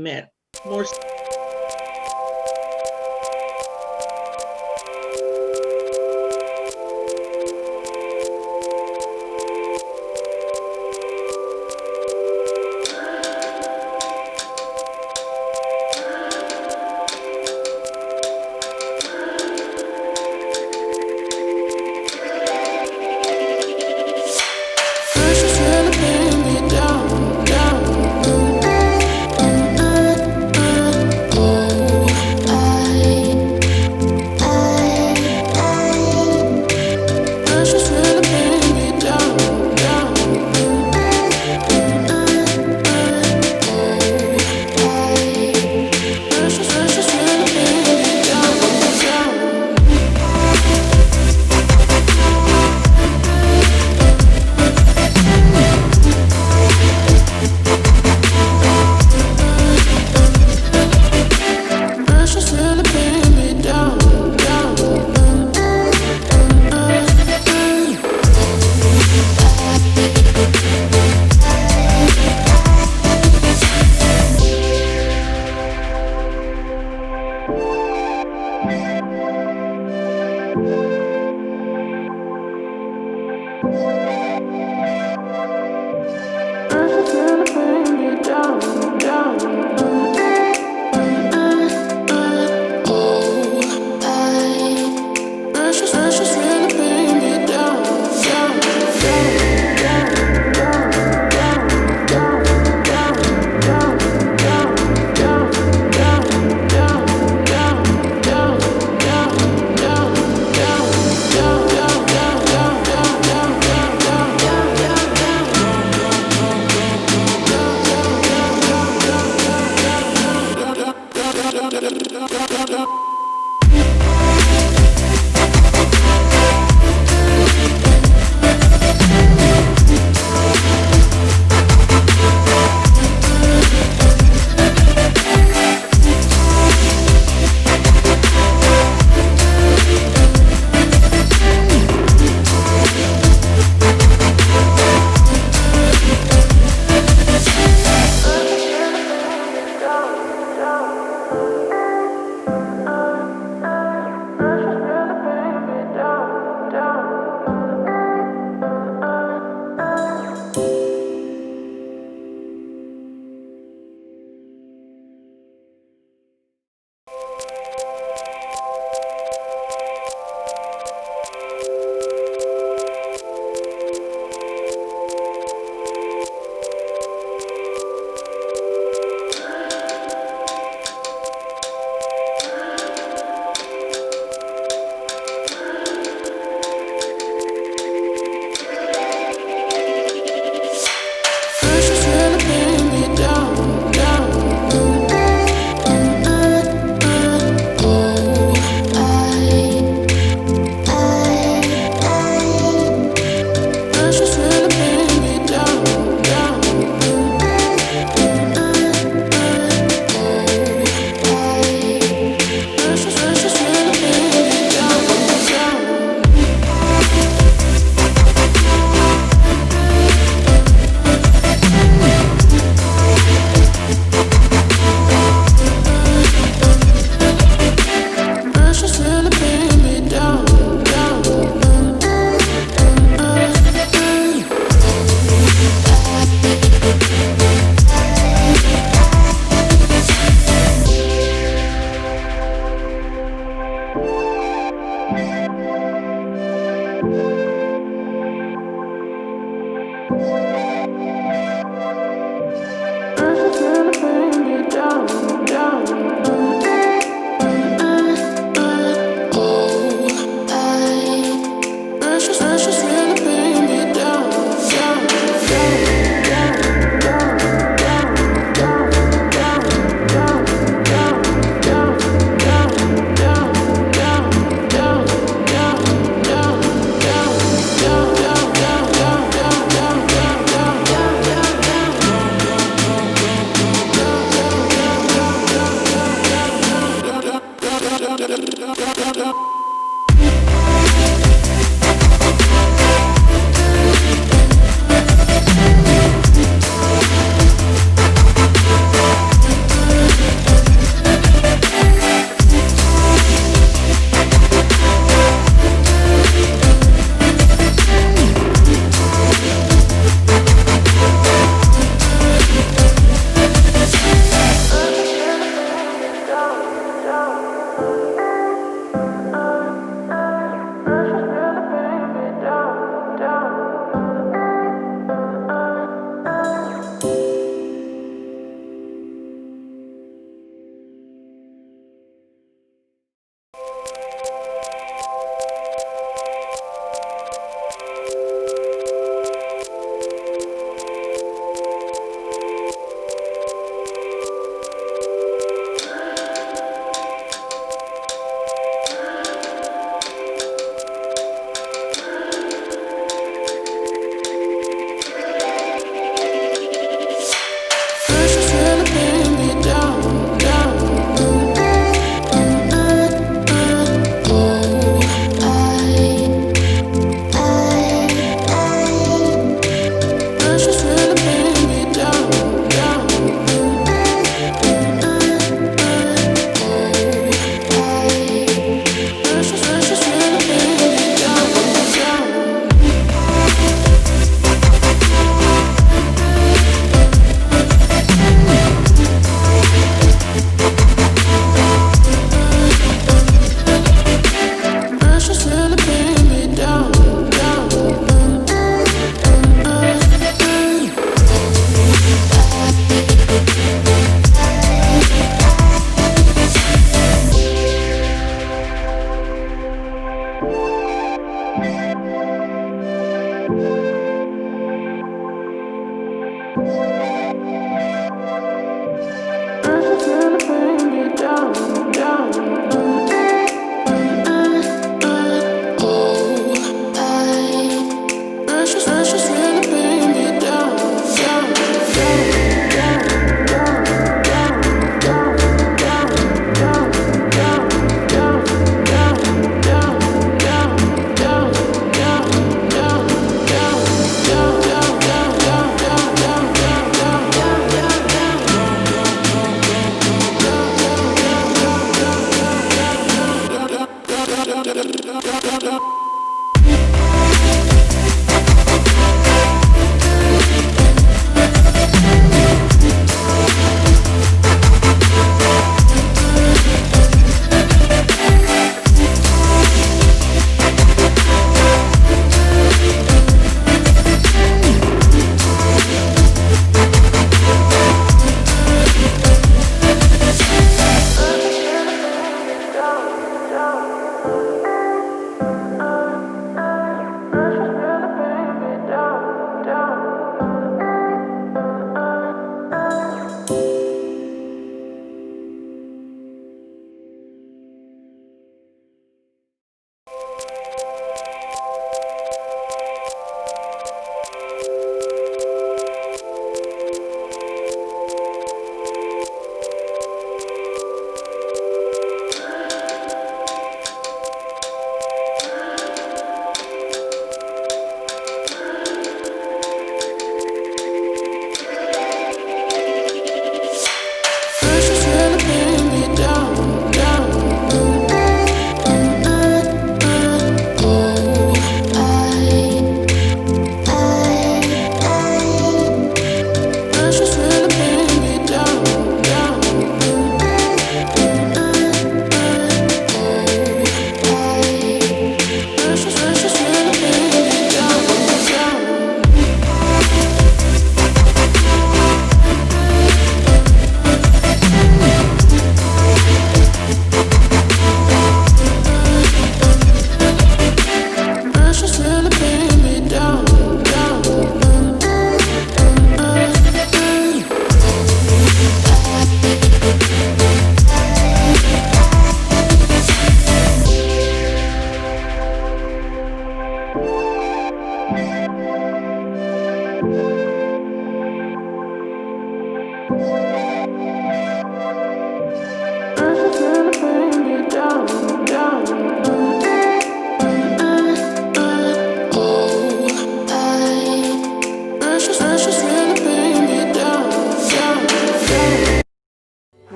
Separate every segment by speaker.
Speaker 1: met. More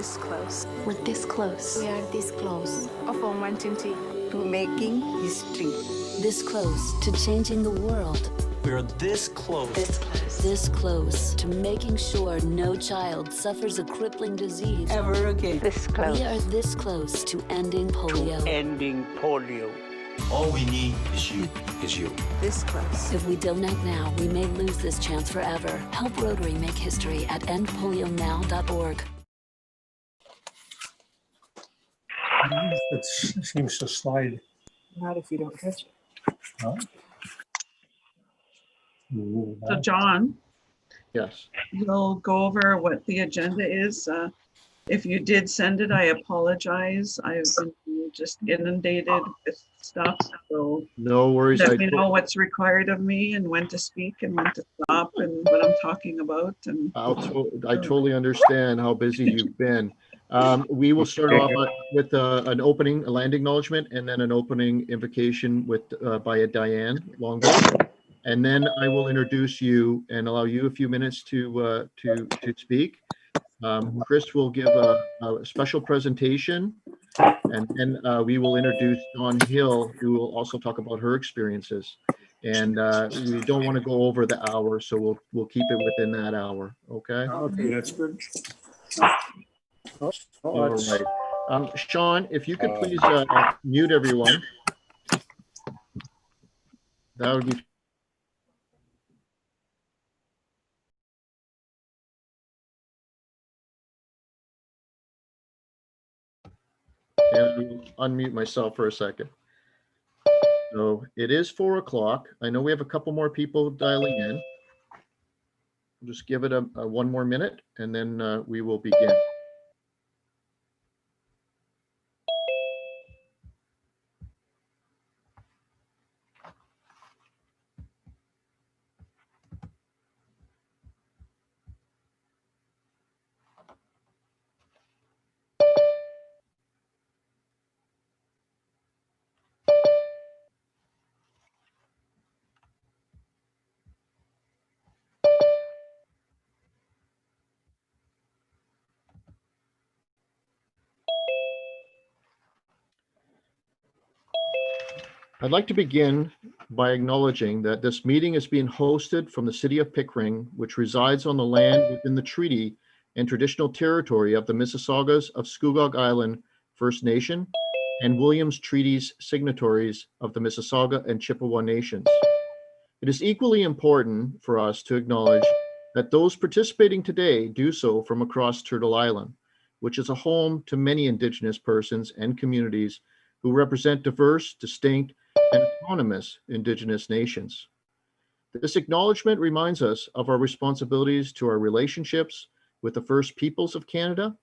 Speaker 1: this close.
Speaker 2: We're this close.
Speaker 3: We are this close
Speaker 1: Of wanting
Speaker 3: to making history.
Speaker 2: This close to changing the world.
Speaker 4: We are this close.
Speaker 2: This close. This close to making sure no child suffers a crippling disease.
Speaker 3: Ever again. This close.
Speaker 2: We are this close to ending polio.
Speaker 5: Ending polio.
Speaker 4: All we need is you. Is you.
Speaker 1: this close.
Speaker 2: If we don't act now, we may lose this chance forever. Help Rotary make history at endpolionow.org.
Speaker 6: It seems to slide.
Speaker 1: Not if you don't touch it.
Speaker 6: Huh? Ooh,
Speaker 7: So John,
Speaker 6: yes.
Speaker 7: you'll go over what the agenda is. If you did send it, I apologize. I've been just inundated with stuff. So
Speaker 8: No worries.
Speaker 7: let me know what's required of me and when to speak and when to stop and what I'm talking about. And
Speaker 8: I totally understand how busy you've been. We will start off with an opening, a land acknowledgement, and then an opening invocation with by a Diane Longboat. And then I will introduce you and allow you a few minutes to speak. Chris will give a special presentation, and then we will introduce Dawn Hill, who will also talk about her experiences. And we don't want to go over the hour, so we'll keep it within that hour. Okay.
Speaker 6: Okay, that's good.
Speaker 8: All right. Sean, if you could please mute everyone. That would be. And unmute myself for a second. So it is 4 o'clock. I know we have a couple more people dialing in. Just give it a one more minute and then we will begin. I'd like to begin by acknowledging that this meeting is being hosted from the city of Pickering, which resides on the land within the treaty and traditional territory of the Mississaugas of Scugog Island First Nation and Williams Treaties signatories of the Mississauga and Chippewa Nations. It is equally important for us to acknowledge that those participating today do so from across Turtle Island, which is a home to many Indigenous persons and communities who represent diverse, distinct, and autonomous Indigenous nations. This acknowledgement reminds us of our responsibilities to our relationships with the First Peoples of Canada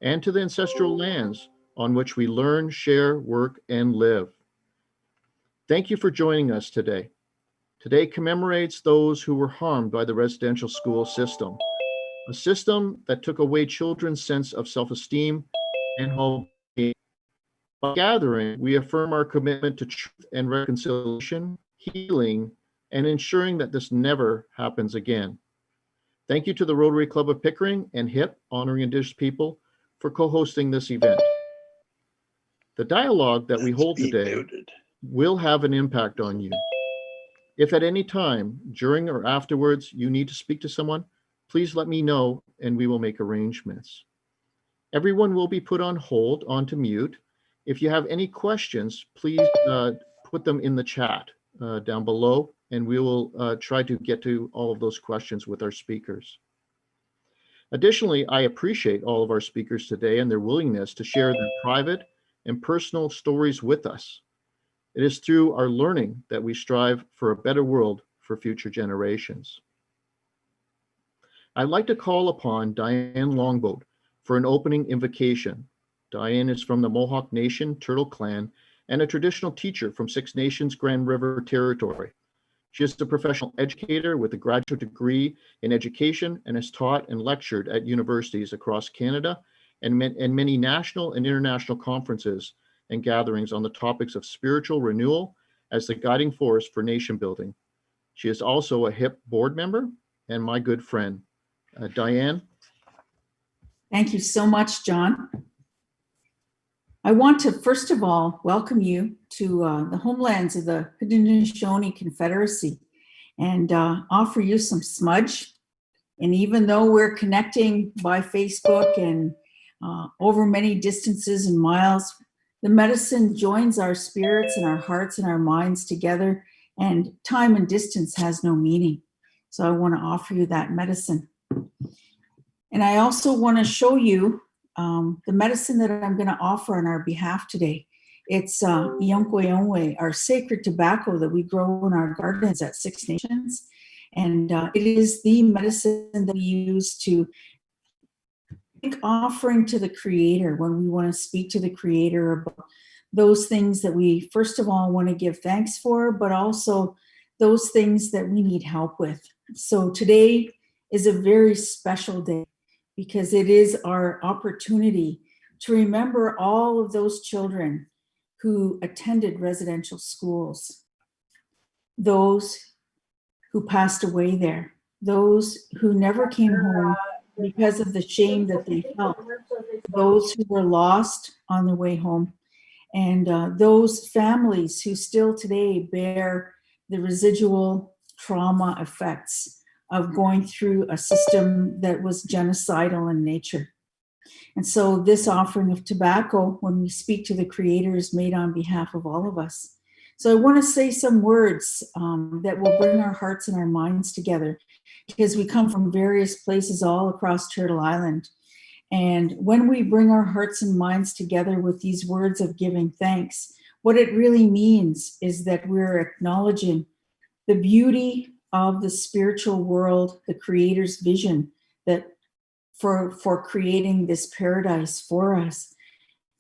Speaker 8: and to the ancestral lands on which we learn, share, work, and live. Thank you for joining us today. Today commemorates those who were harmed by the residential school system, a system that took away children's sense of self-esteem and well-being. By gathering, we affirm our commitment to truth and reconciliation, healing, and ensuring that this never happens again. Thank you to the Rotary Club of Pickering and HIP, Honoring Indigenous People, for co-hosting this event. The dialogue that we hold today will have an impact on you. If at any time, during or afterwards, you need to speak to someone, please let me know and we will make arrangements. Everyone will be put on hold, onto mute. If you have any questions, please put them in the chat down below, and we will try to get to all of those questions with our speakers. Additionally, I appreciate all of our speakers today and their willingness to share their private and personal stories with us. It is through our learning that we strive for a better world for future generations. I'd like to call upon Diane Longboat for an opening invocation. Diane is from the Mohawk Nation Turtle Clan and a traditional teacher from Six Nations Grand River Territory. She is a professional educator with a graduate degree in education and has taught and lectured at universities across Canada and many national and international conferences and gatherings on the topics of spiritual renewal as the guiding force for nation building. She is also a HIP board member and my good friend. Diane.
Speaker 5: Thank you so much, John. I want to first of all welcome you to the homelands of the Haudenosaunee Confederacy and offer you some smudge. And even though we're connecting by Facebook and over many distances and miles, the medicine joins our spirits and our hearts and our minds together, and time and distance has no meaning. So I want to offer you that medicine. And I also want to show you the medicine that I'm going to offer on our behalf today. It's Iyonkweyonwe, our sacred tobacco that we grow in our gardens at Six Nations. And it is the medicine that we use to make offering to the Creator when we want to speak to the Creator about those things that we, first of all, want to give thanks for, but also those things that we need help with. So today is a very special day because it is our opportunity to remember all of those children who attended residential schools, those who passed away there, those who never came home because of the shame that they felt, those who were lost on their way home, and those families who still today bear the residual trauma effects of going through a system that was genocidal in nature. And so this offering of tobacco, when we speak to the Creator, is made on behalf of all of us. So I want to say some words that will bring our hearts and our minds together, because we come from various places all across Turtle Island. And when we bring our hearts and minds together with these words of giving thanks, what it really means is that we're acknowledging the beauty of the spiritual world, the Creator's vision that for creating this paradise for us.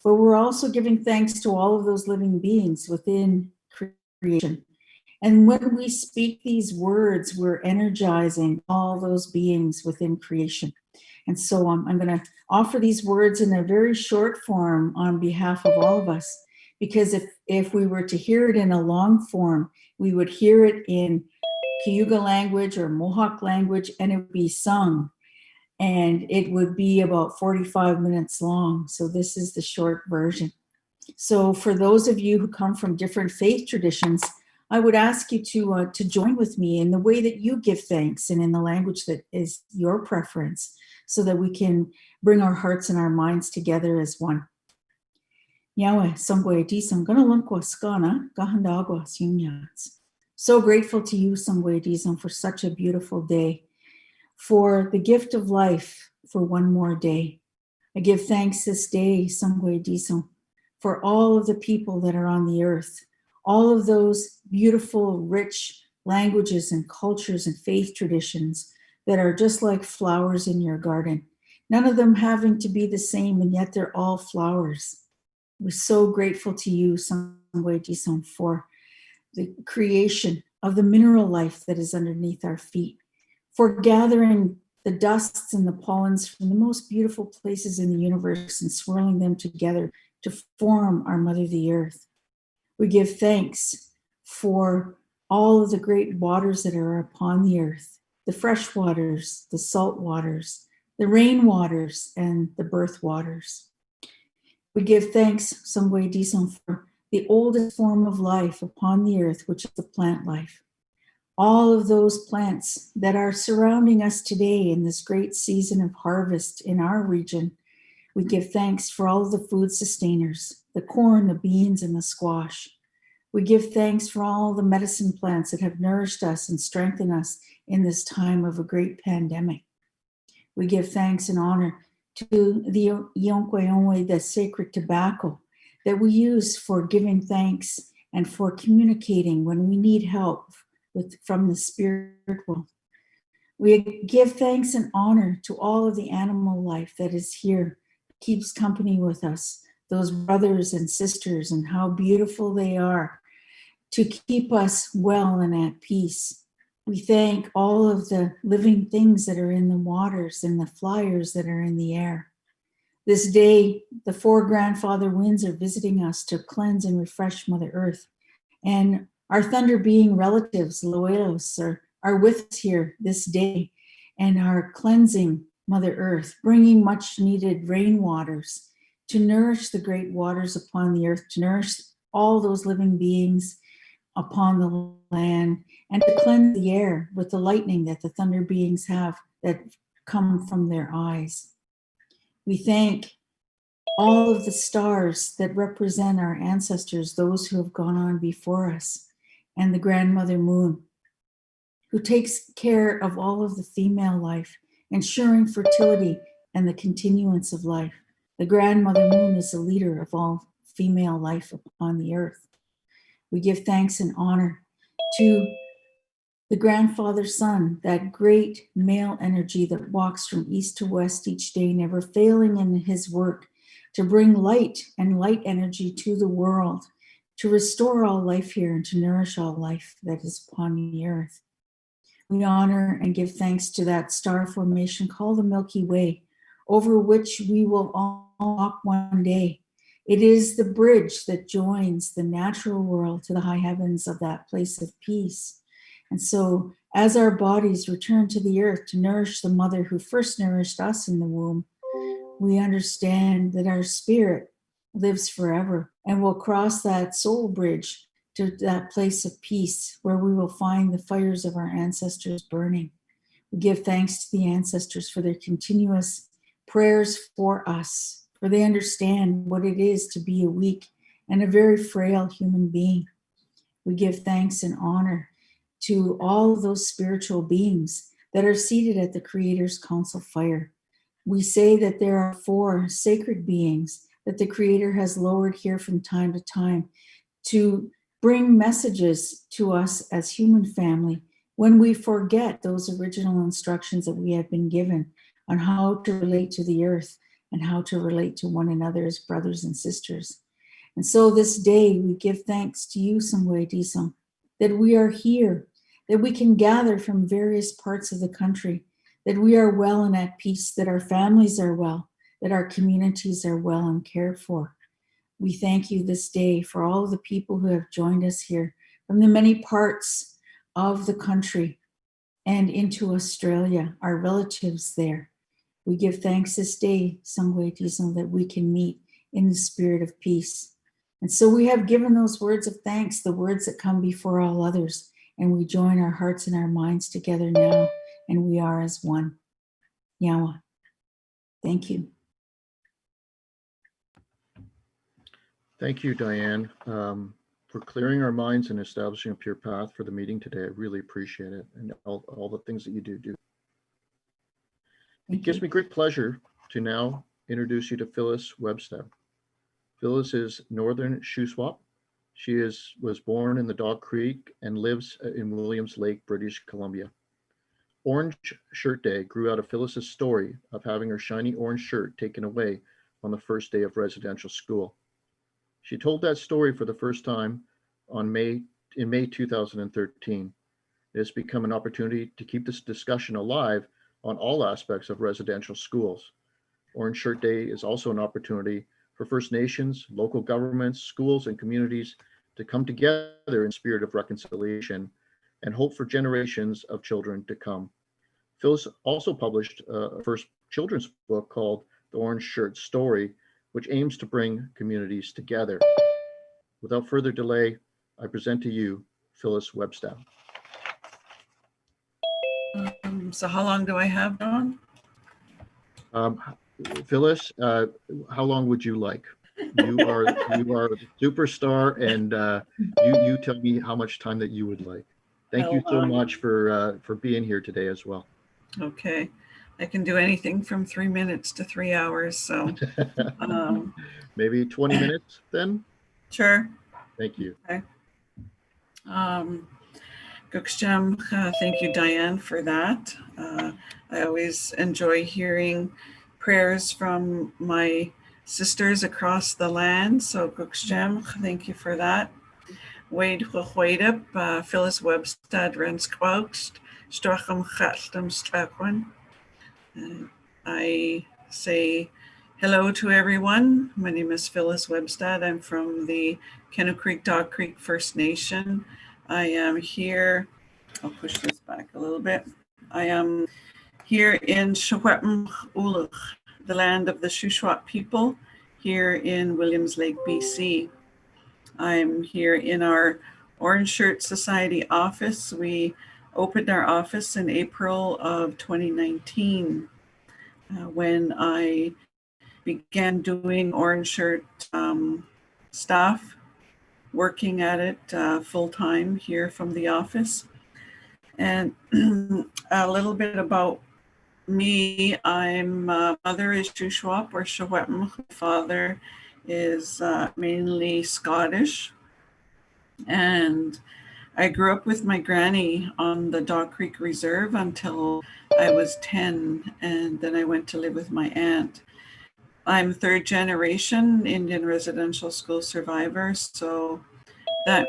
Speaker 5: But we're also giving thanks to all of those living beings within creation. And when we speak these words, we're energizing all those beings within creation. And so I'm going to offer these words in a very short form on behalf of all of us, because if we were to hear it in a long form, we would hear it in Cayuga language or Mohawk language, and it would be sung. And it would be about 45 minutes long. So this is the short version. So for those of you who come from different faith traditions, I would ask you to join with me in the way that you give thanks and in the language that is your preference, so that we can bring our hearts and our minds together as one. Yahweh, Sangwe Disam, Ganalankwaskana, Gahandagwas Yunyats. So grateful to you, Sangwe Disam, for such a beautiful day, for the gift of life for one more day. I give thanks this day, Sangwe Disam, for all of the people that are on the earth, all of those beautiful, rich languages and cultures and faith traditions that are just like flowers in your garden, none of them having to be the same, and yet they're all flowers. We're so grateful to you, Sangwe Disam, for the creation of the mineral life that is underneath our feet, for gathering the dusts and the pollens from the most beautiful places in the universe and swirling them together to form our Mother, the Earth. We give thanks for all of the great waters that are upon the earth, the fresh waters, the salt waters, the rain waters, and the birth waters. We give thanks, Sangwe Disam, for the oldest form of life upon the earth, which is the plant life. All of those plants that are surrounding us today in this great season of harvest in our region, we give thanks for all of the food sustainers, the corn, the beans, and the squash. We give thanks for all the medicine plants that have nourished us and strengthened us in this time of a great pandemic. We give thanks and honor to the Yonkwe, the sacred tobacco that we use for giving thanks and for communicating when we need help from the spirit world. We give thanks and honor to all of the animal life that is here, keeps company with us, those brothers and sisters, and how beautiful they are to keep us well and at peace. We thank all of the living things that are in the waters and the flyers that are in the air. This day, the four grandfather winds are visiting us to cleanse and refresh Mother Earth. And our thunder being relatives, Loelos, are with us here this day and are cleansing Mother Earth, bringing much needed rainwaters to nourish the great waters upon the earth, to nourish all those living beings upon the land, and to cleanse the air with the lightning that the thunder beings have that come from their eyes. We thank all of the stars that represent our ancestors, those who have gone on before us, and the grandmother moon, who takes care of all of the female life, ensuring fertility and the continuance of life. The grandmother moon is the leader of all female life upon the earth. We give thanks and honor to the grandfather sun, that great male energy that walks from east to west each day, never failing in his work to bring light and light energy to the world, to restore all life here and to nourish all life that is upon the earth. We honor and give thanks to that star formation called the Milky Way, over which we will all walk one day. It is the bridge that joins the natural world to the high heavens of that place of peace. And so as our bodies return to the earth to nourish the mother who first nourished us in the womb, we understand that our spirit lives forever and will cross that soul bridge to that place of peace where we will find the fires of our ancestors burning. We give thanks to the ancestors for their continuous prayers for us, for they understand what it is to be a weak and a very frail human being. We give thanks and honor to all of those spiritual beings that are seated at the Creator's council fire. We say that there are 4 sacred beings that the Creator has lowered here from time to time to bring messages to us as human family when we forget those original instructions that we have been given on how to relate to the earth and how to relate to one another as brothers and sisters. And so this day we give thanks to you, Sangwe Disam, that we are here, that we can gather from various parts of the country, that we are well and at peace, that our families are well, that our communities are well and cared for. We thank you this day for all of the people who have joined us here from the many parts of the country and into Australia, our relatives there. We give thanks this day, Sangwe Disam, that we can meet in the spirit of peace. And so we have given those words of thanks, the words that come before all others, and we join our hearts and our minds together now, and we are as one. Yawa. Thank you.
Speaker 8: Thank you, Diane, for clearing our minds and establishing a pure path for the meeting today. I really appreciate it, and all the things that you do. It
Speaker 5: Thank
Speaker 8: gives
Speaker 5: you.
Speaker 8: me great pleasure to now introduce you to Phyllis Webster. Phyllis is Northern Shuswap. She was born in the Dog Creek and lives in Williams Lake, British Columbia. Orange Shirt Day grew out of Phyllis's story of having her shiny orange shirt taken away on the first day of residential school. She told that story for the first time in May 2013. It has become an opportunity to keep this discussion alive on all aspects of residential schools. Orange Shirt Day is also an opportunity for First Nations, local governments, schools, and communities to come together in spirit of reconciliation and hope for generations of children to come. Phyllis also published a first children's book called The Orange Shirt Story, which aims to bring communities together. Without further delay, I present to you Phyllis Webster.
Speaker 7: So how long do I have, Dawn?
Speaker 8: Phyllis, how long would you like? You are the superstar, and you tell me how much time that you would like. Thank you so much for being here today as well.
Speaker 7: Okay, I can do anything from 3 minutes to 3 hours. So
Speaker 8: maybe 20 minutes then.
Speaker 7: Sure.
Speaker 8: Thank you.
Speaker 7: Okay. Guksham, thank you, Diane, for that. I always enjoy hearing prayers from my sisters across the land. So Guksham, thank you for that. Wade Huidep, Phyllis Webstad Renskwaukst, Stracham Chatlem Strakwan. I say hello to everyone. My name is Phyllis Webstad. I'm from the Kennew Creek Dog Creek First Nation. I am here, I'll push this back a little bit. I am here in Shawetm Uluk, the land of the Shuswap people, here in Williams Lake, BC. I'm here in our Orange Shirt Society office. We opened our office in April of 2019 when I began doing Orange Shirt stuff, working at it full-time here from the office. And a little bit about me. I'm mother is Shuswap or Shawetm. Father is mainly Scottish. And I grew up with my granny on the Dog Creek Reserve until I was 10, and then I went to live with my aunt. I'm third generation Indian residential school survivor, so that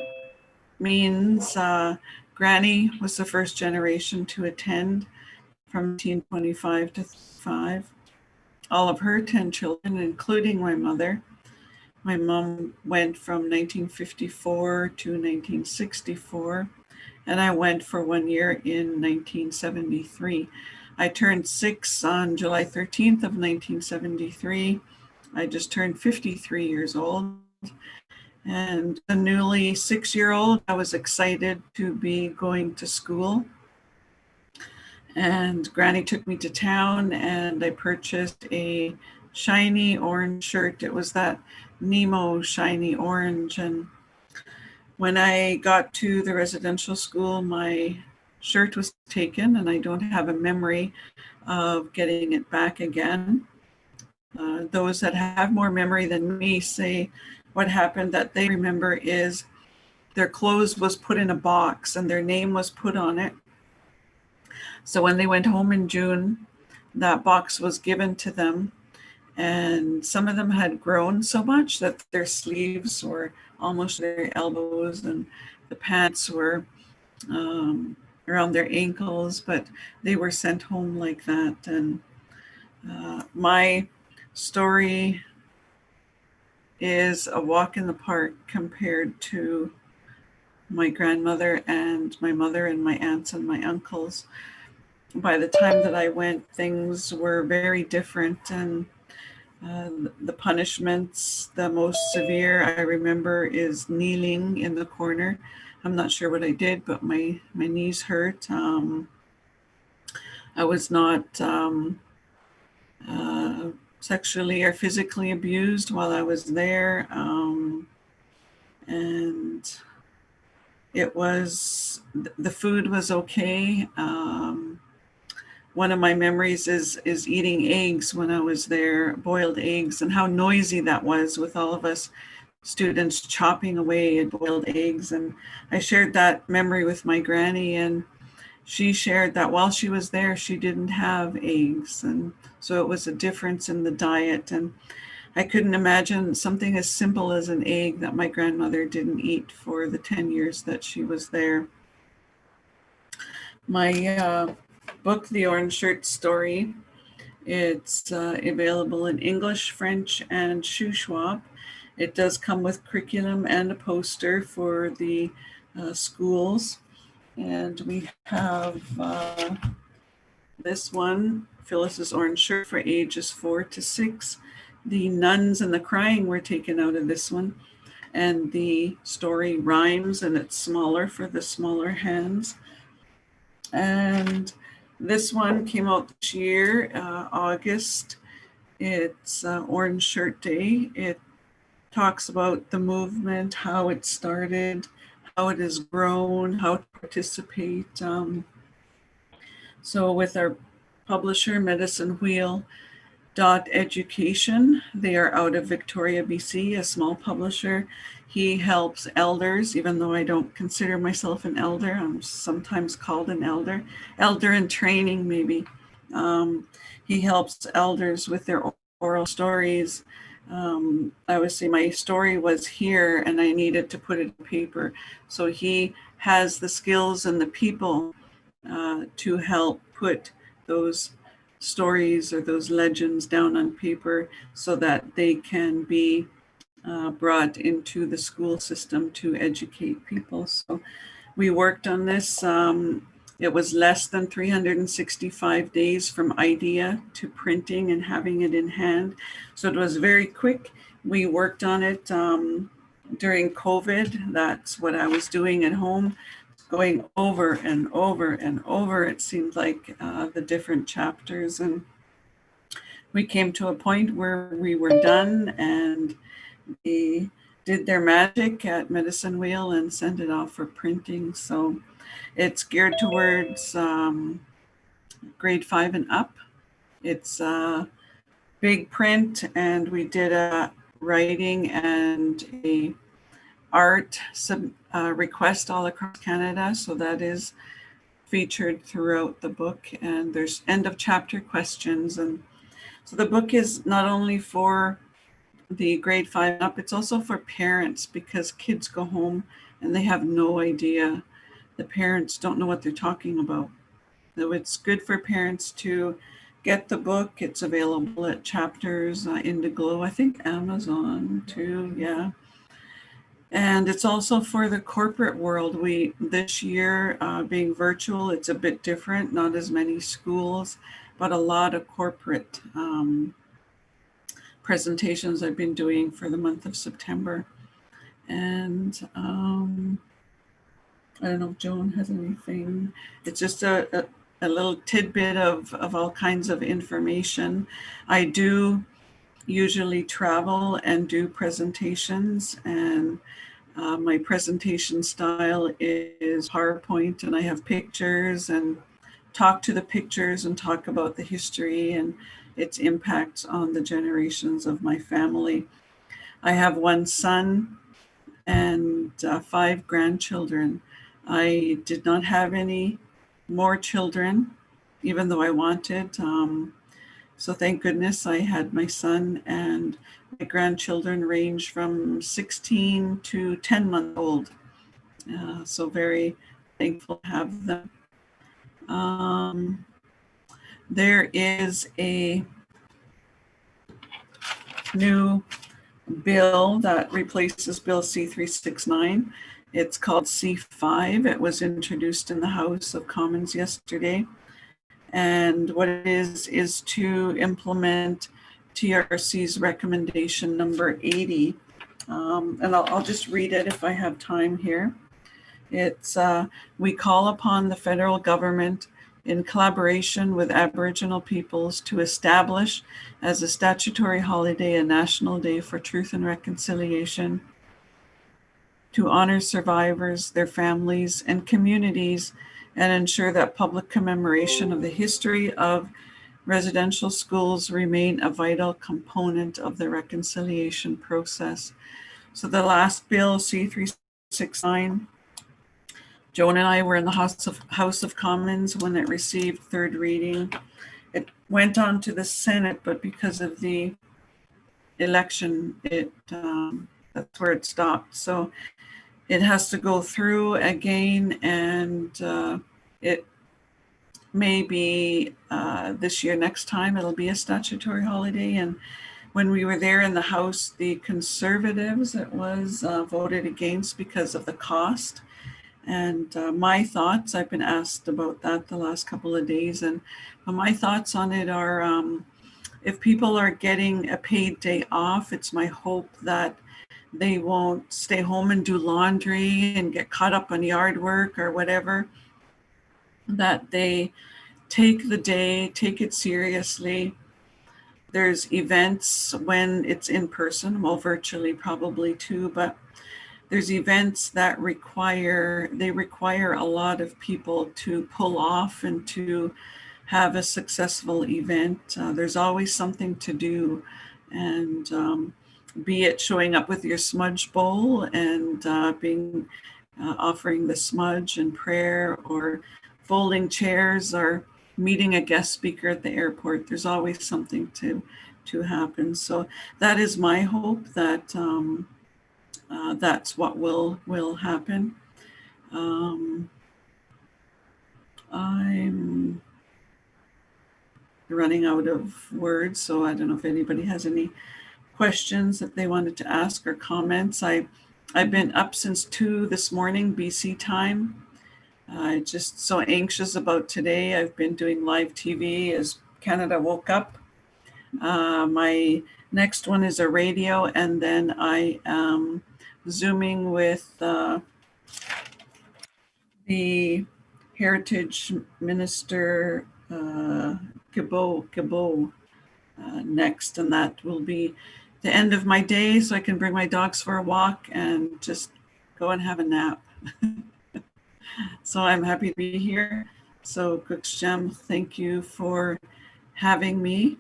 Speaker 7: means Granny was the first generation to attend from 1925 to 35. All of her 10 children, including my mother. My mom went from 1954 to 1964, and I went for 1 year in 1973. I turned 6 on July 13th of 1973. I just turned 53 years old. And a newly 6-year-old, I was excited to be going to school. And Granny took me to town and I purchased a shiny orange shirt. It was that Nemo shiny orange. And when I got to the residential school, my shirt was taken and I don't have a memory of getting it back again. Those that have more memory than me say what happened that they remember is their clothes was put in a box and their name was put on it. So when they went home in June, that box was given to them. And some of them had grown so much that their sleeves were almost their elbows and the pants were around their ankles, but they were sent home like that. And my story is a walk in the park compared to my grandmother and my mother and my aunts and my uncles. By the time that I went, things were very different. And The punishments, the most severe I remember is kneeling in the corner. I'm not sure what I did, but my knees hurt. I was not sexually or physically abused while I was there. And it was, the food was okay. One of my memories is eating eggs when I was there, boiled eggs, and how noisy that was with all of us students chopping away at boiled eggs. And I shared that memory with my granny, and she shared that while she was there, she didn't have eggs. And so it was a difference in the diet. And I couldn't imagine something as simple as an egg that my grandmother didn't eat for the 10 years that she was there. My book, The Orange Shirt Story, it's available in English, French, and Shuswap. It does come with curriculum and a poster for the schools. And we have this one, Phyllis's Orange Shirt for ages 4 to 6. The nuns and the crying were taken out of this one. And the story rhymes, and it's smaller for the smaller hands. And this one came out this year, August. It's Orange Shirt Day. It talks about the movement, how it started, how it has grown, how to participate. So with our publisher, Medicine Wheel Education, they are out of Victoria, BC, a small publisher. He helps elders, even though I don't consider myself an elder. I'm sometimes called an elder in training, maybe. He helps elders with their oral stories. I always say my story was here and I needed to put it in paper. So he has the skills and the people to help put those stories or those legends down on paper so that they can be brought into the school system to educate people. So we worked on this. It was less than 365 days from idea to printing and having it in hand. So it was very quick. We worked on it during COVID. That's what I was doing at home, going over and over and over. It seemed like the different chapters. And we came to a point where we were done, and they did their magic at Medicine Wheel and sent it off for printing. So it's geared towards grade 5 and up. It's big print, and we did a writing and a art request all across Canada. So that is featured throughout the book, and there's end of chapter questions. And so the book is not only for the grade 5 up, it's also for parents, because kids go home and they have no idea. The parents don't know what they're talking about. So it's good for parents to get the book. It's available at Chapters, Indigo, I think Amazon too, yeah. And it's also for the corporate world. This year, being virtual, it's a bit different, not as many schools, but a lot of corporate presentations I've been doing for the month of September. And I don't know if Joan has anything. It's just a little tidbit of all kinds of information. I do usually travel and do presentations, and my presentation style is PowerPoint, and I have pictures and talk to the pictures and talk about the history and its impacts on the generations of my family. I have one son and 5 grandchildren. I did not have any more children, even though I wanted. So thank goodness I had my son, and my grandchildren range from 16 to 10 months old. So very thankful to have them. There is a new bill that replaces Bill C-369. It's called C-5. It was introduced in the House of Commons yesterday. And what it is to implement TRC's recommendation number 80. And I'll just read it if I have time here. It's, we call upon the federal government in collaboration with Aboriginal peoples to establish as a statutory holiday a national day for truth and reconciliation, to honor survivors, their families, and communities, and ensure that public commemoration of the history of residential schools remain a vital component of the reconciliation process. So the last bill, C-369, Joan and I were in the House of Commons when it received third reading. It went on to the Senate, but because of the election, that's where it stopped. So it has to go through again, and it may be this year, next time, it'll be a statutory holiday. And when we were there in the House, the Conservatives, it was voted against because of the cost. And my thoughts, I've been asked about that the last couple of days, and my thoughts on it are, if people are getting a paid day off, it's my hope that they won't stay home and do laundry and get caught up on yard work or whatever, that they take the day, take it seriously. There's events when it's in person, well, virtually probably too, but there's events that require a lot of people to pull off and to have a successful event. There's always something to do, and be it showing up with your smudge bowl and offering the smudge and prayer, or folding chairs, or meeting a guest speaker at the airport. There's always something to happen. So that is my hope, that that's what will happen. I'm running out of words, so I don't know if anybody has any questions that they wanted to ask or comments. I've been up since 2 this morning, BC time. Just so anxious about today. I've been doing live TV as Canada woke up. My next one is a radio, and then I am Zooming with the Heritage Minister, Gabo, next, and that will be the end of my day, so I can bring my dogs for a walk and just go and have a nap. So I'm happy to be here. So Guksham, thank you for having me.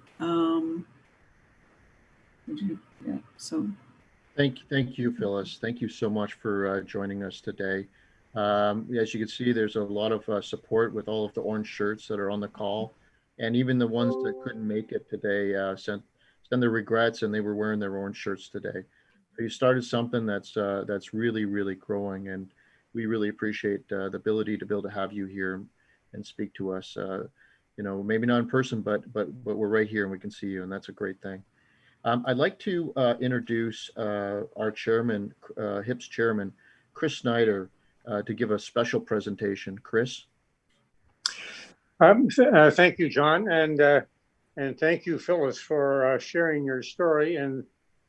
Speaker 8: Thank you, Phyllis. Thank you so much for joining us today. As you can see, there's a lot of support with all of the orange shirts that are on the call, and even the ones that couldn't make it today sent their regrets, and they were wearing their orange shirts today. So you started something that's really, really growing, and we really appreciate the ability to be able to have you here and speak to us. Maybe not in person, but we're right here and we can see you, and that's a great thing. I'd like to introduce our chairman, HIP's chairman, Chris Snyder, to give a special presentation. Chris?
Speaker 6: Thank you, John, and thank you, Phyllis, for sharing your story and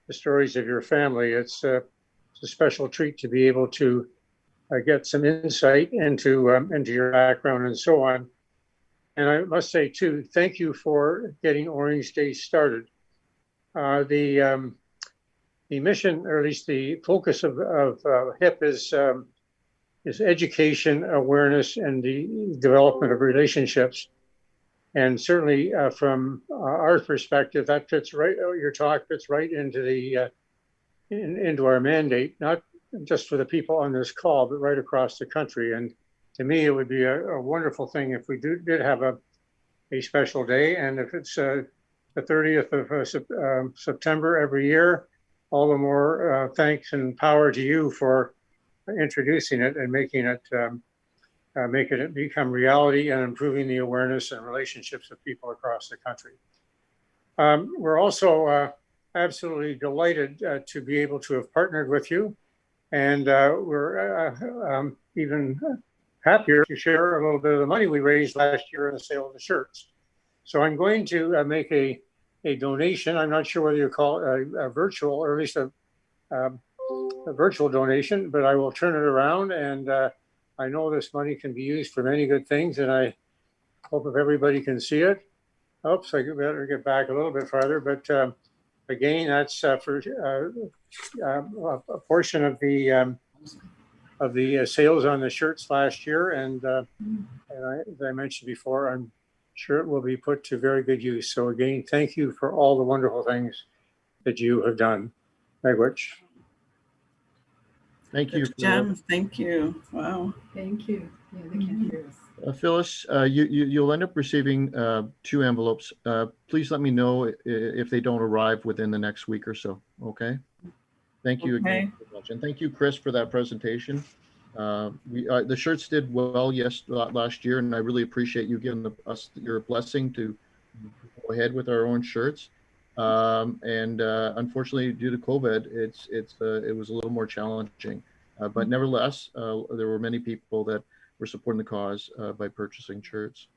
Speaker 6: the stories of your family. It's a special treat to be able to get some insight into your background and so on. And I must say, too, thank you for getting Orange Day started. The mission, or at least the focus of HIP, is education, awareness, and the development of relationships. And certainly from our perspective, that fits right, your talk fits right into into our mandate, not just for the people on this call, but right across the country. And to me, it would be a wonderful thing if we did have a special day. And if it's the 30th of September every year, all the more thanks and power to you for introducing it and making it become reality and improving the awareness and relationships of people across the country. We're also absolutely delighted to be able to have partnered with you, and we're even happier to share a little bit of the money we raised last year in the sale of the shirts. So I'm going to make a a donation. I'm not sure whether you call it a virtual, or at least a virtual donation, but I will turn it around, and I know this money can be used for many good things, and I hope if everybody can see it. Oops, I better get back a little bit farther, but again, that's for a portion of the sales on the shirts last year, and as I mentioned before, I'm sure it will be put to very good use. So again, thank you for all the wonderful things that you have done. Miigwech.
Speaker 8: Thank you.
Speaker 7: Jem, thank you. Wow.
Speaker 1: Thank you. Yeah, they can't hear us.
Speaker 8: Phyllis, you'll end up receiving 2 envelopes. Please let me know if they don't arrive within the next week or so. Okay. Thank you again so much, and thank you, Chris, for that presentation. The shirts did well last year, and I really appreciate you giving us your blessing to go ahead with our own shirts. Unfortunately, due to COVID, it was a little more challenging. But nevertheless, there were many people that were supporting the cause by purchasing shirts.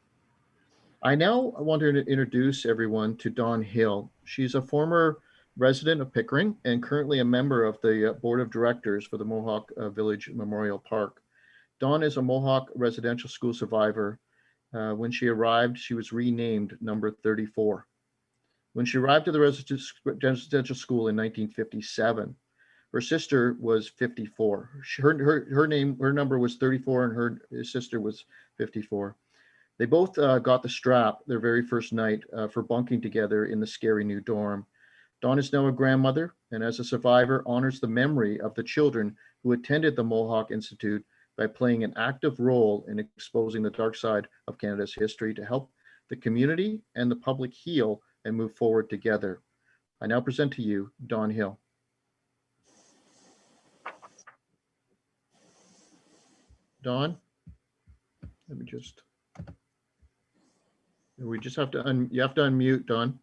Speaker 8: I now want to introduce everyone to Dawn Hill. She's a former resident of Pickering and currently a member of the board of directors for the Mohawk Village Memorial Park. Dawn is a Mohawk residential school survivor. When she arrived, she was renamed number 34. When she arrived at the residential school in 1957, her sister was 54. Her number was 34, and her sister was 54. They both got the strap their very first night for bunking together in the scary new dorm. Dawn is now a grandmother, and as a survivor, honors the memory of the children who attended the Mohawk Institute by playing an active role in exposing the dark side of Canada's history to help the community and the public heal and move forward together. I now present to you Dawn Hill. Dawn, let me just, we just have to, you have to unmute, Dawn.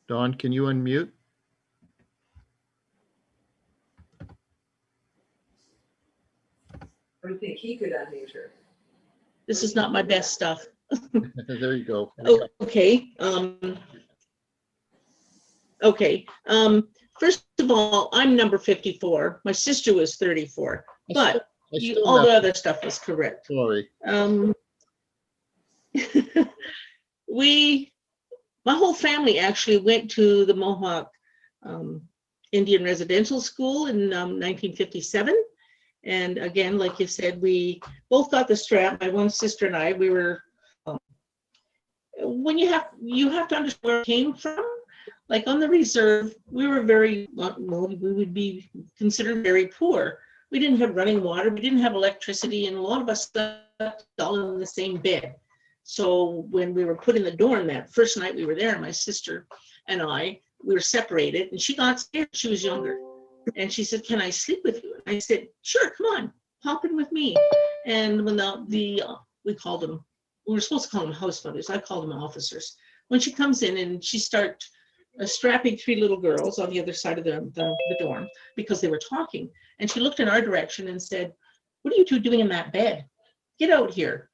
Speaker 8: Dawn, can you unmute?
Speaker 1: I would think he could unmute her.
Speaker 9: This is not my best stuff.
Speaker 8: There you go.
Speaker 9: Okay. Okay. First of all, I'm number 54. My sister was 34, but all the other stuff was correct.
Speaker 8: Sorry.
Speaker 9: My whole family actually went to the Mohawk Indian Residential School in 1957. And again, like you said, we both got the strap. My one sister and I, we were, when you have to understand where it came from. Like on the reserve, we were very, well, we would be considered very poor. We didn't have running water, we didn't have electricity, and a lot of us slept all in the same bed. So when we were put in the dorm that first night we were there, my sister and I, we were separated, and she got scared. She was younger. And she said, "Can I sleep with you?" And I said, "Sure, come on, hop in with me." And when we called them, we were supposed to call them house mothers. I called them officers. When she comes in and she starts strapping 3 little girls on the other side of the dorm because they were talking. And she looked in our direction and said, "What are you 2 doing in that bed? Get out here."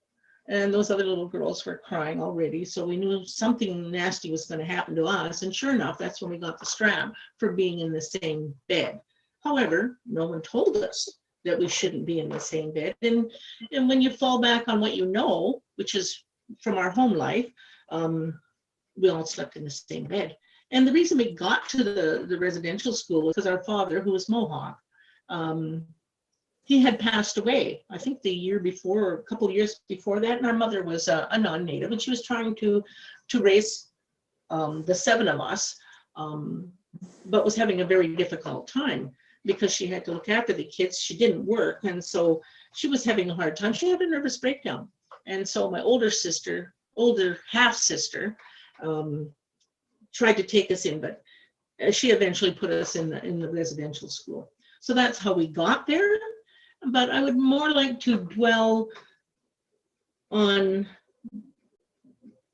Speaker 9: And those other little girls were crying already. So we knew something nasty was going to happen to us. And sure enough, that's when we got the strap for being in the same bed. However, no one told us that we shouldn't be in the same bed. And when you fall back on what you know, which is from our home life, we all slept in the same bed. And the reason we got to the residential school was because our father, who was Mohawk, he had passed away, I think the year before, or a couple of years before that. And our mother was a non-native, and she was trying to raise the 7 of us, but was having a very difficult time because she had to look after the kids. She didn't work, and so she was having a hard time. She had a nervous breakdown. And so my older half-sister, tried to take us in, but she eventually put us in the residential school. So that's how we got there. But I would more like to dwell on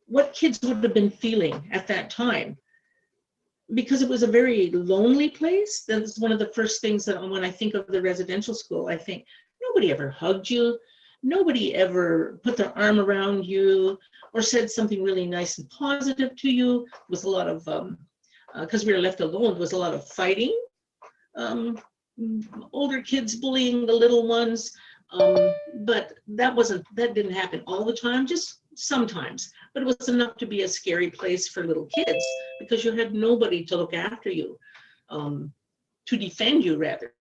Speaker 9: what kids would have been feeling at that time, because it was a very lonely place. That's one of the first things that when I think of the residential school, I think nobody ever hugged you. nobody ever put their arm around you or said something really nice and positive to you. It was a lot of, because we were left alone, there was a lot of fighting. Older kids bullying the little ones. But that didn't happen all the time, just sometimes. But it was enough to be a scary place for little kids because you had nobody to look after you, to defend you rather.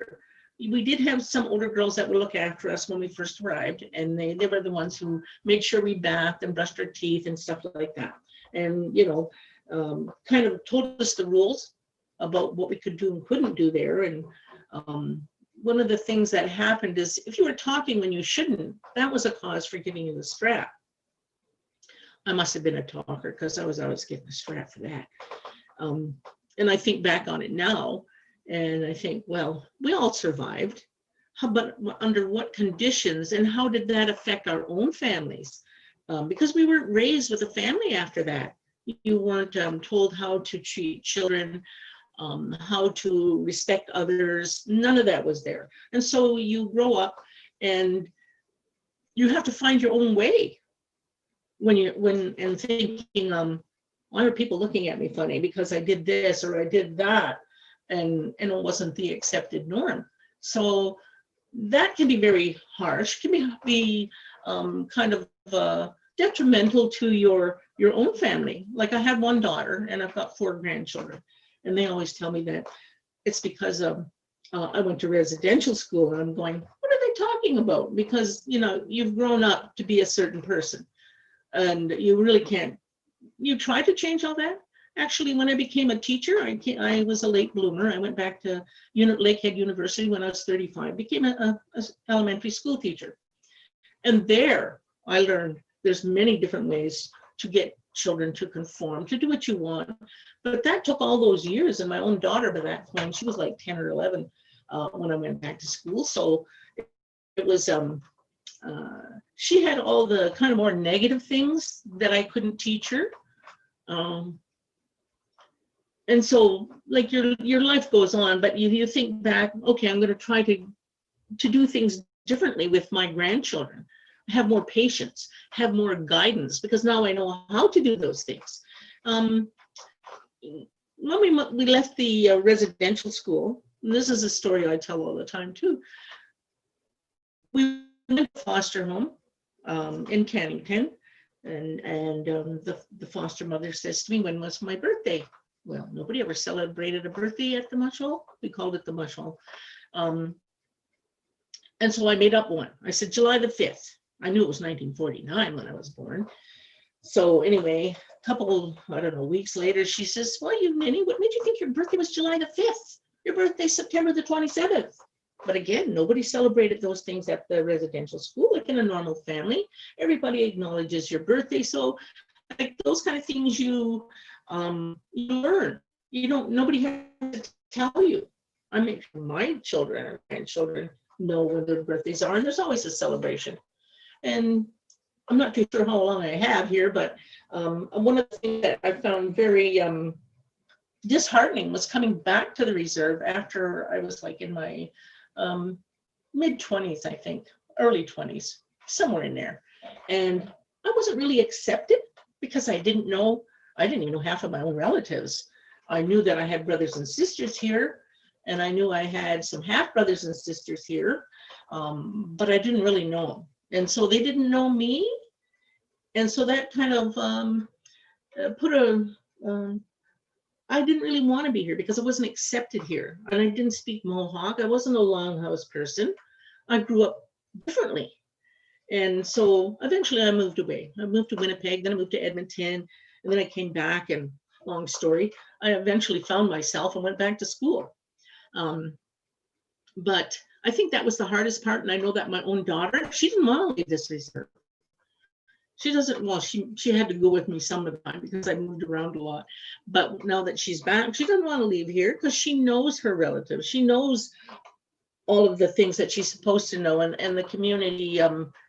Speaker 9: We did have some older girls that would look after us when we first arrived, and they were the ones who made sure we bathed and brushed our teeth and stuff like that. And, kind of told us the rules about what we could do and couldn't do there. And one of the things that happened is if you were talking when you shouldn't, that was a cause for giving you the strap. I must have been a talker because I was always getting the strap for that. And I think back on it now, and I think, well, we all survived. But under what conditions and how did that affect our own families? Because we weren't raised with a family after that. You weren't told how to treat children, how to respect others. None of that was there. And so you grow up and you have to find your own way and thinking, why are people looking at me funny because I did this or I did that, and it wasn't the accepted norm. So that can be very harsh, can be kind of detrimental to your own family. Like I have one daughter and I've got 4 grandchildren, and they always tell me that it's because I went to residential school, and I'm going, what are they talking about? Because you've grown up to be a certain person, and you really can't. You try to change all that. Actually, when I became a teacher, I was a late bloomer. I went back to Lakehead University when I was 35, became a elementary school teacher. And there I learned there's many different ways to get children to conform, to do what you want. But that took all those years. And my own daughter by that point, she was like 10 or 11 when I went back to school. So it was, she had all the kind of more negative things that I couldn't teach her. And so like your life goes on, but you think back, okay, I'm going to try to do things differently with my grandchildren, have more patience, have more guidance, because now I know how to do those things. When we left the residential school, and this is a story I tell all the time too, we went to foster home in Cannington, and the foster mother says to me, when was my birthday? Well, nobody ever celebrated a birthday at the mush hall. We called it the mush hall. And so I made up one. I said, July the 5th. I knew it was 1949 when I was born. So anyway, a couple, I don't know, weeks later, she says, well, Minnie, what made you think your birthday was July the 5th? Your birthday's September the 27th. But again, nobody celebrated those things at the residential school. Like in a normal family, everybody acknowledges your birthday. So like those kind of things you learn. Nobody has to tell you. I mean, my children and grandchildren know when their birthdays are, and there's always a celebration. And I'm not too sure how long I have here, but one of the things that I found very disheartening was coming back to the reserve after I was like in my mid-20s, I think, early 20s, somewhere in there. And I wasn't really accepted because I didn't even know half of my own relatives. I knew that I had brothers and sisters here, and I knew I had some half brothers and sisters here, but I didn't really know them. And so they didn't know me. And so that kind of I didn't really want to be here because I wasn't accepted here. And I didn't speak Mohawk. I wasn't a Longhouse person. I grew up differently. And so eventually I moved away. I moved to Winnipeg, then I moved to Edmonton, and then I came back, and long story, I eventually found myself and went back to school. But I think that was the hardest part. And I know that my own daughter, she didn't want to leave this reserve. She doesn't, well, she had to go with me some of the time because I moved around a lot. But now that she's back, she doesn't want to leave here because she knows her relatives. She knows all of the things that she's supposed to know, and the community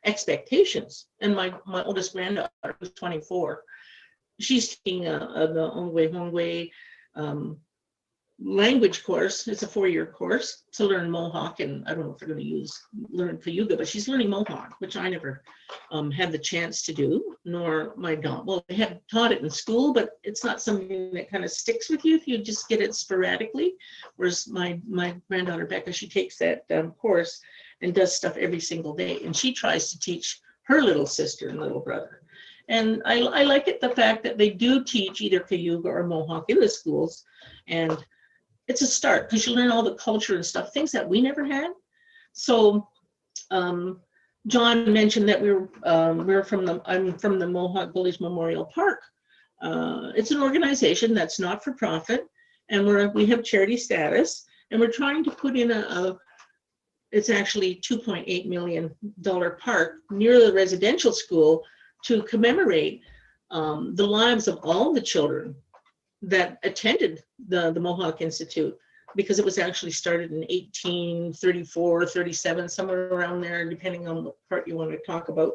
Speaker 9: expectations. And my oldest granddaughter, who's 24, she's taking the Ongwe Hongwe language course. It's a 4-year course to learn Mohawk, and I don't know if they're going to learn Cayuga, but she's learning Mohawk, which I never had the chance to do, nor my daughter. Well, they had taught it in school, but it's not something that kind of sticks with you if you just get it sporadically. Whereas my granddaughter Becca, she takes that course and does stuff every single day, and she tries to teach her little sister and little brother. And I like it, the fact that they do teach either Cayuga or Mohawk in the schools, and it's a start because you learn all the culture and stuff, things that we never had. So John mentioned that I'm from the Mohawk Bullies Memorial Park. It's an organization that's not for profit, and we have charity status, and we're trying to put in it's actually $2.8 million park near the residential school to commemorate the lives of all the children that attended the Mohawk Institute, because it was actually started in 1834, 37, somewhere around there, depending on what part you want to talk about,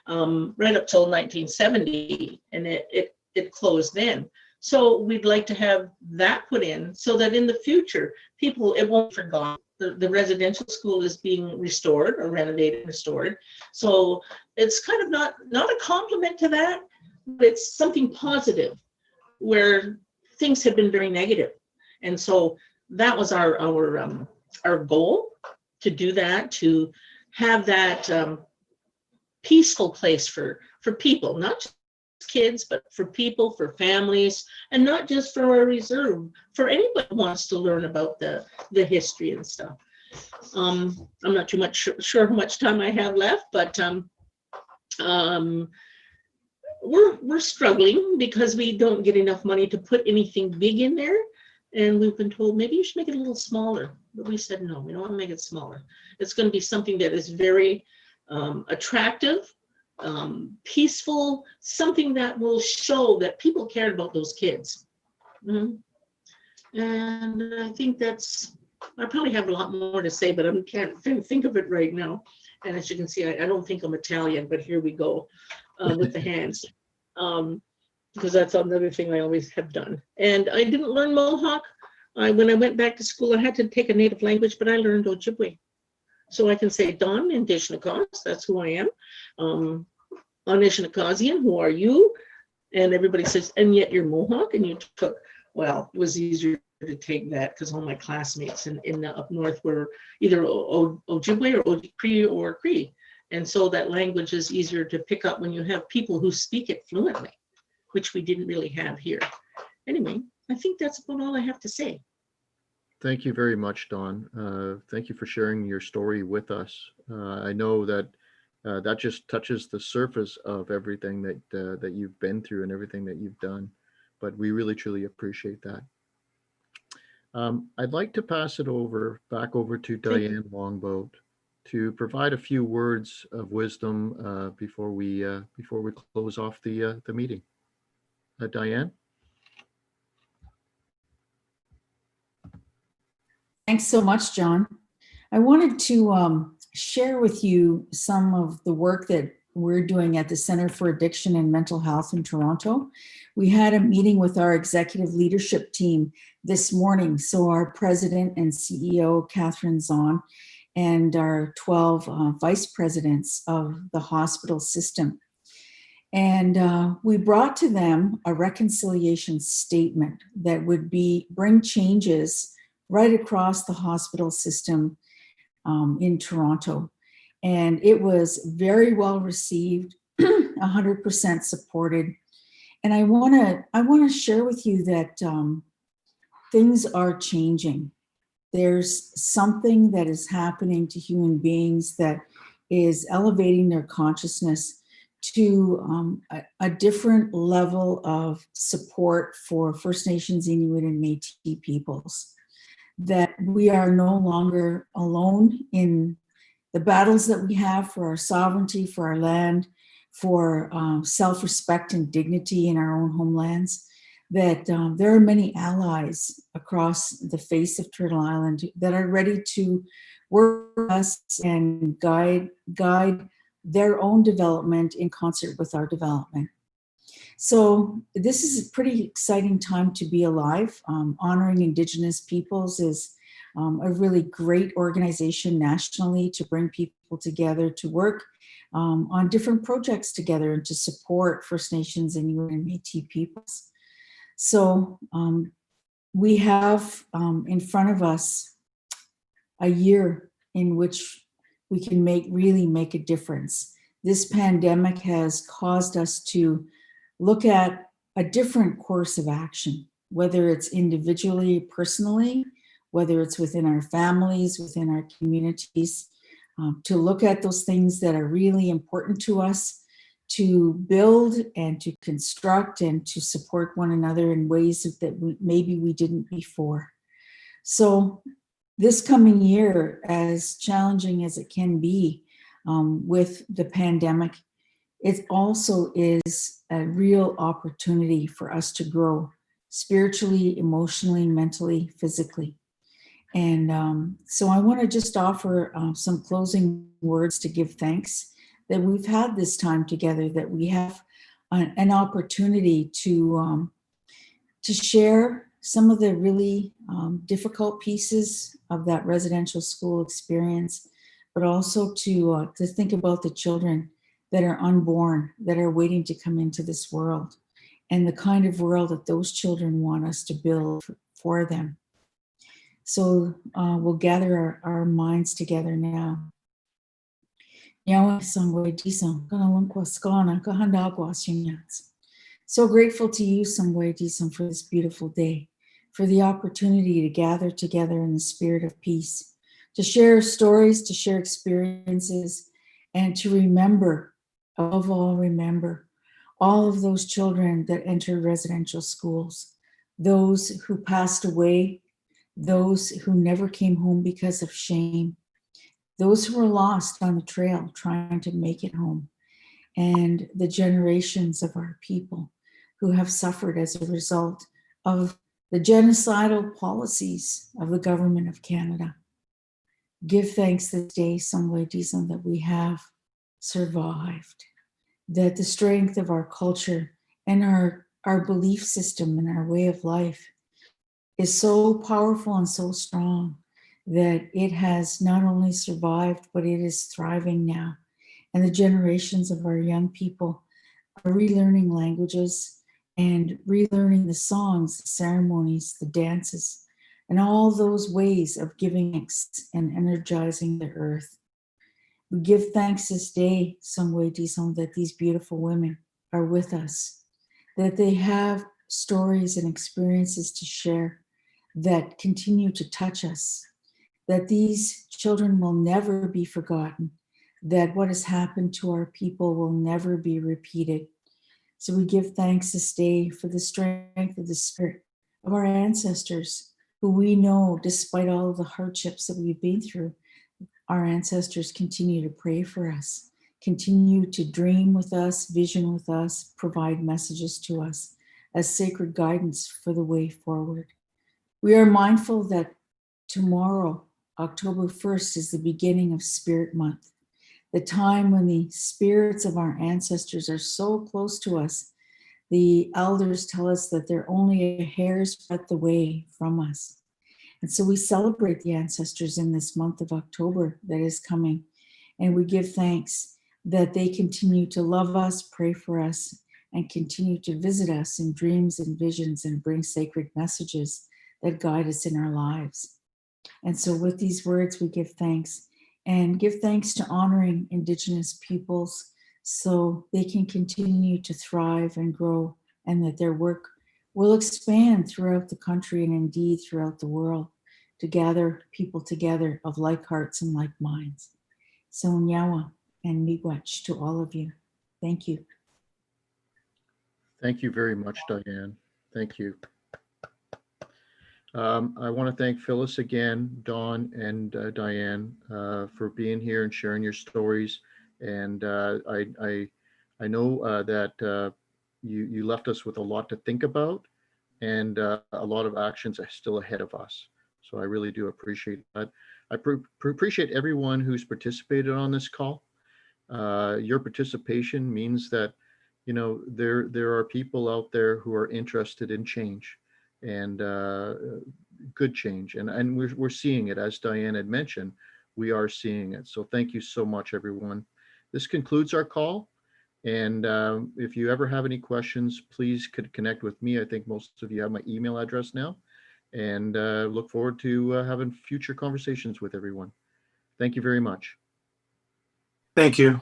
Speaker 9: right up till 1970, and it closed then. So we'd like to have that put in so that in the future, it won't be forgotten. The residential school is being restored or renovated, restored. So it's kind of not a compliment to that, but it's something positive where things have been very negative. And so that was our goal, to do that, to have that peaceful place for people, not just kids, but for people, for families, and not just for our reserve, for anybody who wants to learn about the history and stuff. I'm not too much sure how much time I have left, but we're struggling because we don't get enough money to put anything big in there. And we've been told, maybe you should make it a little smaller. But we said, no, we don't want to make it smaller. It's going to be something that is very attractive, peaceful, something that will show that people cared about those kids. Mm-hmm. And I think I probably have a lot more to say, but I can't think of it right now. And as you can see, I don't think I'm Italian, but here we go with the hands. Because that's another thing I always have done. And I didn't learn Mohawk. When I went back to school, I had to take a native language, but I learned Ojibwe. So I can say Don in Dishnakos, that's who I am. Anishinaakosian, who are you? And everybody says, and yet you're Mohawk, and you took, well, it was easier to take that because all my classmates in up north were either Ojibwe or Cree or Cree. And so that language is easier to pick up when you have people who speak it fluently, which we didn't really have here. Anyway, I think that's about all I have to say.
Speaker 8: Thank you very much, Dawn. Thank you for sharing your story with us. I know that that just touches the surface of everything that you've been through and everything that you've done, but we really, truly appreciate that. I'd like to pass it back over to Diane Longboat to provide a few words of wisdom before we close off the meeting. Diane?
Speaker 5: Thanks so much, John. I wanted to share with you some of the work that we're doing at the Center for Addiction and Mental Health in Toronto. We had a meeting with our executive leadership team this morning. So our president and CEO, Catherine Zahn, and our 12 vice presidents of the hospital system. And we brought to them a reconciliation statement that would bring changes right across the hospital system in Toronto. And it was very well received, 100% supported. And I want to share with you that things are changing. There's something that is happening to human beings that is elevating their consciousness to a different level of support for First Nations, Inuit, and Métis peoples. That we are no longer alone in the battles that we have for our sovereignty, for our land, for self-respect and dignity in our own homelands, that there are many allies across the face of Turtle Island that are ready to work with us and guide their own development in concert with our development. So this is a pretty exciting time to be alive. Honoring Indigenous peoples is a really great organization nationally to bring people together to work on different projects together and to support First Nations and Inuit and Métis peoples. So we have in front of us a year in which we can really make a difference. This pandemic has caused us to look at a different course of action, whether it's individually, personally, whether it's within our families, within our communities, to look at those things that are really important to us, to build and to construct and to support one another in ways that maybe we didn't before. So this coming year, as challenging as it can be with the pandemic, it also is a real opportunity for us to grow spiritually, emotionally, mentally, physically. And so I want to just offer some closing words to give thanks that we've had this time together, that we have an opportunity to share some of the really difficult pieces of that residential school experience, but also to think about the children that are unborn, that are waiting to come into this world, and the kind of world that those children want us to build for them. So we'll gather our minds together now. So grateful to you, Sangwe Disam, for this beautiful day, for the opportunity to gather together in the spirit of peace, to share stories, to share experiences, and to remember, above all, remember all of those children that entered residential schools, those who passed away, those who never came home because of shame, those who were lost on the trail trying to make it home, and the generations of our people who have suffered as a result of the genocidal policies of the government of Canada. Give thanks this day, Sangwe Disam, that we have survived, that the strength of our culture and our belief system and our way of life is so powerful and so strong that it has not only survived, but it is thriving now. And the generations of our young people are relearning languages and relearning the songs, the ceremonies, the dances, and all those ways of giving thanks and energizing the earth. We give thanks this day, Sangwe Disam, that these beautiful women are with us, that they have stories and experiences to share that continue to touch us, that these children will never be forgotten, that what has happened to our people will never be repeated. So we give thanks this day for the strength of the spirit of our ancestors, who we know, despite all of the hardships that we've been through, our ancestors continue to pray for us, continue to dream with us, vision with us, provide messages to us as sacred guidance for the way forward. We are mindful that tomorrow, October 1st, is the beginning of Spirit Month, the time when the spirits of our ancestors are so close to us. The elders tell us that they're only a hair's breadth away from us. And so we celebrate the ancestors in this month of October that is coming. And we give thanks that they continue to love us, pray for us, and continue to visit us in dreams and visions and bring sacred messages that guide us in our lives. And so with these words, we give thanks, and give thanks to honoring Indigenous peoples so they can continue to thrive and grow, and that their work will expand throughout the country and indeed throughout the world to gather people together of like hearts and like minds. So Nyawa and Miigwech to all of you. Thank you.
Speaker 8: Thank you very much, Diane. Thank you. I want to thank Phyllis again, Dawn and Diane, for being here and sharing your stories. And I know that you left us with a lot to think about, and a lot of actions are still ahead of us. So I really do appreciate that. I appreciate everyone who's participated on this call. Your participation means that you know, there are people out there who are interested in change, and good change, and we're seeing it, as Diane had mentioned. We are seeing it. So thank you so much, everyone. This concludes our call. And if you ever have any questions, please could connect with me. I think most of you have my email address now, and look forward to having future conversations with everyone. Thank you very much.
Speaker 10: Thank you.